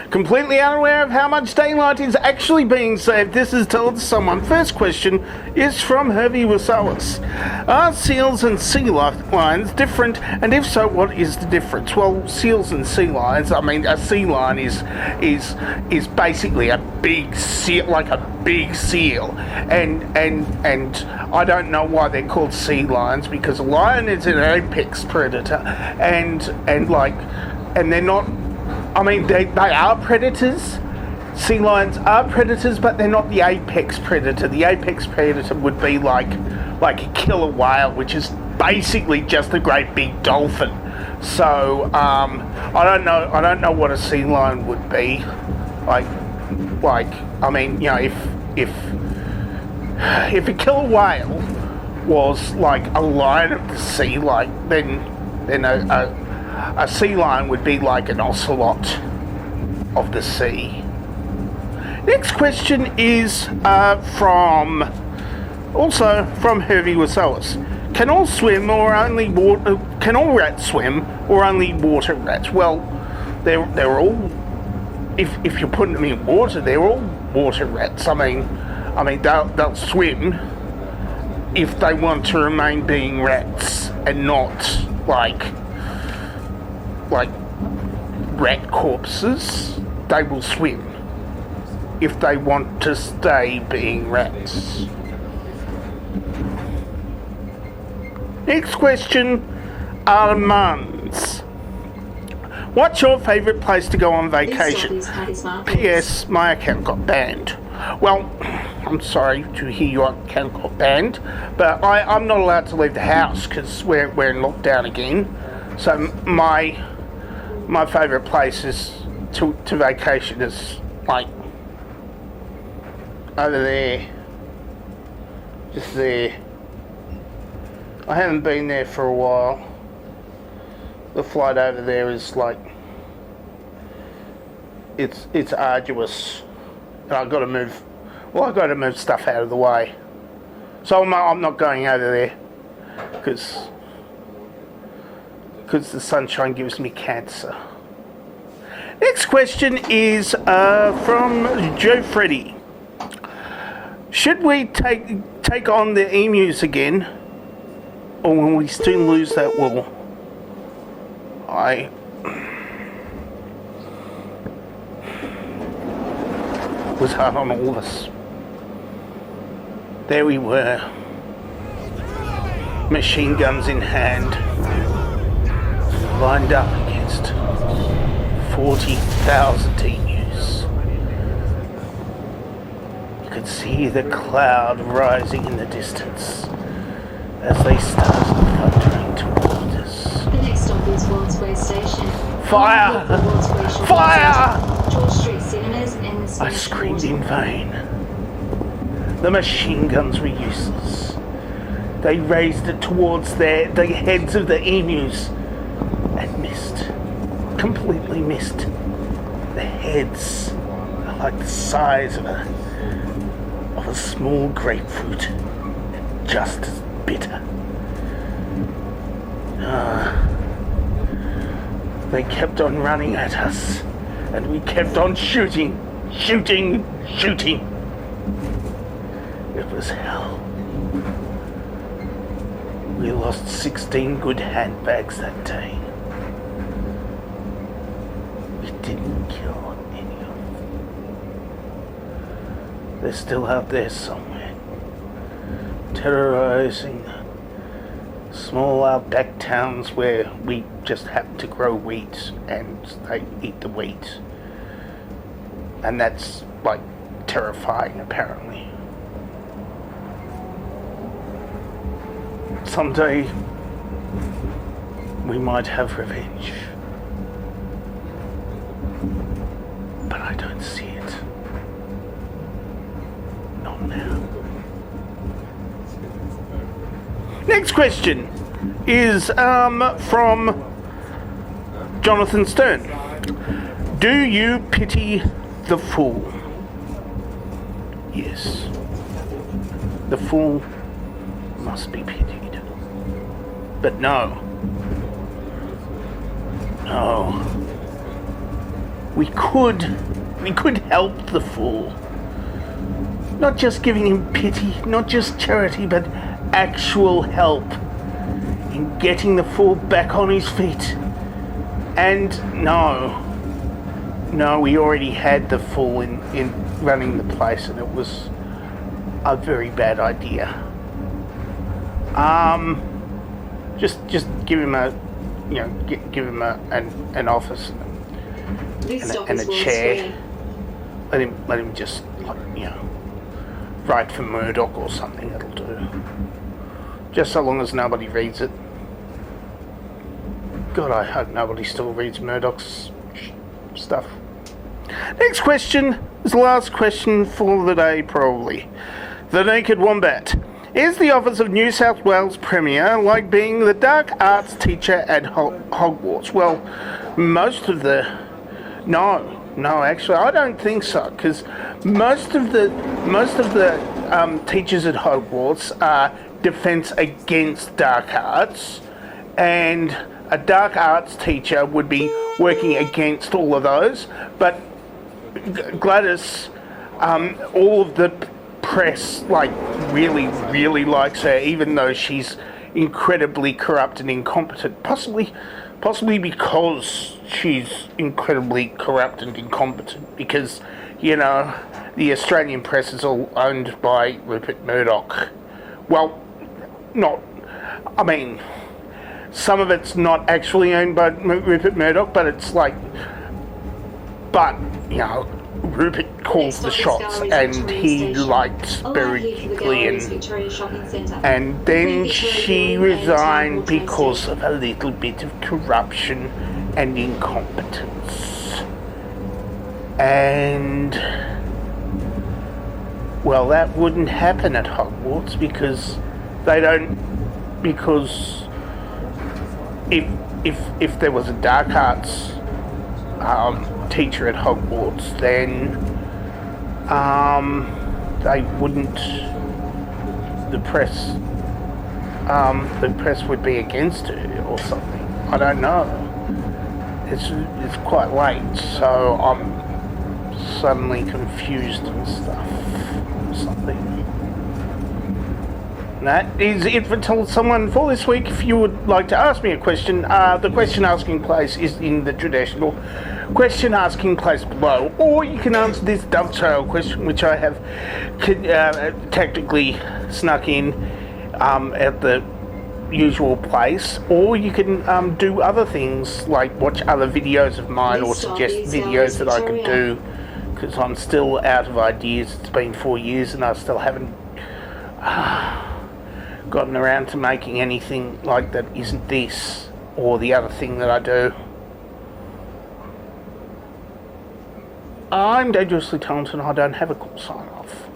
Completely unaware of how much daylight is actually being saved, this is told to someone. First question is from Hervey Wasawas. Are seals and sea lions different, and if so, what is the difference? Well, seals and sea lions, I mean, a sea lion is basically a big seal, like a big seal, and I don't know why they're called sea lions, because a lion is an apex predator, and they're not. I mean, they are predators. Sea lions are predators, but they're not the apex predator. The apex predator would be like a killer whale, which is basically just a great big dolphin. So I don't know what a sea lion would be like. I mean, you know, if a killer whale was like a lion of the sea, then a sea lion would be like an ocelot of the sea. Next question is from Hervey Wasawas. Can all rats swim or only water rats? Well, they're all. If you're putting them in water, they're all water rats. I mean they'll swim if they want to remain being rats and not like rat corpses. They will swim if they want to stay being rats. Next question, Armands. What's your favourite place to go on vacation? P.S. My account got banned. Well, I'm sorry to hear your account got banned, but I'm not allowed to leave the house because we're in lockdown again. So my favourite place is to vacation is like over there, just there. I haven't been there for a while. The flight over there is like it's arduous, and I've got to move stuff out of the way. So I'm not going over there because the sunshine gives me cancer. Next question is from Joe Freddy. Should we take on the emus again, or will we soon lose that wool? I was hard on all of us. There we were, machine guns in hand, lined up against 40,000 emus. You could see the cloud rising in the distance as they started thundering toward us. The next stop is Worldsway Station. Fire! Fire! George Street Cinemas and the I screamed in vain. The machine guns were useless. They raised it towards the heads of the emus and missed. Completely missed. The heads are like the size of a small grapefruit, and just as bitter. They kept on running at us, and we kept on shooting. It was hell. We lost 16 good handbags that day. We didn't kill any of them. They're still out there somewhere, terrorizing small outback towns where we just happen to grow wheat and they eat the wheat. And that's like terrifying, apparently. Someday we might have revenge, but I don't see it. Not now. Next question is from Jonathan Stern. Do you pity the fool? Yes. The fool must be pitied. But no. we could help the fool. Not just giving him pity, not just charity, but actual help in getting the fool back on his feet. And no, we already had the fool in running the place, and it was a very bad idea. Just give him a, give him an office and a chair. Let him just, write for Murdoch or something. That'll do. Just so long as nobody reads it. God, I hope nobody still reads Murdoch's stuff. Next question is the last question for the day, probably. The Naked Wombat. Is the office of New South Wales Premier like being the dark arts teacher at Hogwarts? Well, No, actually, I don't think so, because most of the teachers at Hogwarts are defense against dark arts, and a dark arts teacher would be working against all of those. But Gladys, all of the press really likes her, even though she's incredibly corrupt and incompetent, possibly because she's incredibly corrupt and incompetent, because the Australian press is all owned by Rupert Murdoch. Well, some of it's not actually owned by Rupert Murdoch, but Rupert calls the shots, and he liked very quickly, and then she resigned because of a little bit of corruption and incompetence. And well, that wouldn't happen at Hogwarts, because if there was a dark arts teacher at Hogwarts, then they wouldn't. The press would be against her or something. I don't know. It's quite late, so I'm suddenly confused and stuff. Something. That is it for Tell Someone for this week. If you would like to ask me a question, the question asking place is in the traditional question asking place below, or you can answer this dovetail question, which I have tactically snuck in at the usual place, or you can do other things like watch other videos of mine or suggest videos that I could do, because I'm still out of ideas. It's been 4 years and I still haven't gotten around to making anything like that isn't this or the other thing that I do. I'm dangerously talented and I don't have a cool sign off.